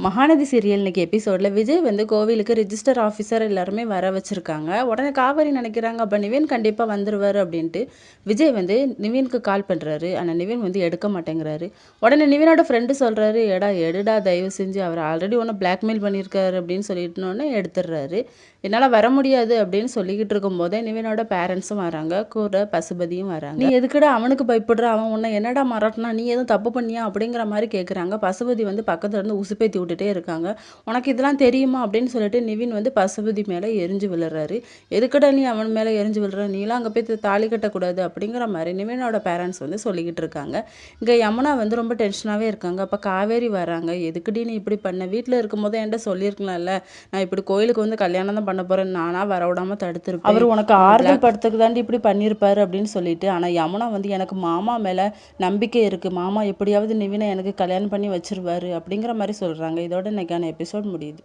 Mahanadi serial இன்னைக்கு எபிசோடில் விஜய் வந்து கோவிலுக்கு ரிஜிஸ்டர் ஆஃபீஸர் எல்லாருமே வர வச்சுருக்காங்க. உடனே காவேரி நினைக்கிறாங்க, அப்போ நிவின் கண்டிப்பாக வந்துடுவார் அப்படின்ட்டு விஜய் வந்து நிவினுக்கு கால் பண்ணுறாரு. ஆனால் நிவின் வந்து எடுக்க மாட்டேங்கிறாரு. உடனே நிவினோட ஃப்ரெண்டு சொல்கிறாரு, எடுடா தயவு செஞ்சு, அவர் ஆல்ரெடி ஒன்று பிளாக்மெயில் பண்ணியிருக்காரு அப்படின்னு சொல்லிட்டுனோடனே எடுத்துடுறாரு. என்னால் வர முடியாது அப்படின்னு சொல்லிக்கிட்டு இருக்கும்போதே நிவினோட பேரண்ட்ஸும் வராங்க, கூட பசுபதியும் வராங்க. நீ எதுக்குடா அவனுக்கு பயப்படுற, அவன் உன்னை என்னடா மறாட்டினா, நீ எதுவும் தப்பு பண்ணியா அப்படிங்கிற மாதிரி கேட்குறாங்க. பசுபதி வந்து பக்கத்துல இருந்து உசுப்பேத்தி விட்டுட்டே இருக்காங்க. உனக்கு இதெல்லாம் தெரியுமா அப்படின்னு சொல்லிட்டு நிவின் வந்து பசுபதி மேலே எரிஞ்சு விழுறாரு. எதுக்குடா நீ அவன் மேலே எரிஞ்சு விழுற, நீலாம் அங்கே போய் தாலி கட்டக்கூடாது அப்படிங்கிற மாதிரி நிவினோட பேரண்ட்ஸ் வந்து சொல்லிக்கிட்டு இருக்காங்க. இங்கே யமுனா வந்து ரொம்ப டென்ஷனாகவே இருக்காங்க. அப்போ காவேரி வராங்க. எதுக்குடி நீ இப்படி பண்ண, வீட்டில் இருக்கும்போது என்கிட்ட சொல்லியிருக்கலாம்ல, நான் இப்படி கோயிலுக்கு வந்து கல்யாணம் தான் பண்ண போகிறேன், நானாக வர விடாமல் தடுத்துருப்பேன், அவர் உனக்கு ஆறுதல் படுத்துக்கு தாண்டி இப்படி பண்ணியிருப்பாரு அப்படின்னு சொல்லிட்டு. ஆனால் யமுனா வந்து எனக்கு மாமா மேலே நம்பிக்கை இருக்குது, மாமா எப்படியாவது நிவினை எனக்கு கல்யாணம் பண்ணி வச்சிருவாரு அப்படிங்கிற மாதிரி சொல்கிறாங்க. இதோட இன்னைக்கான எபிசோட் முடியுது.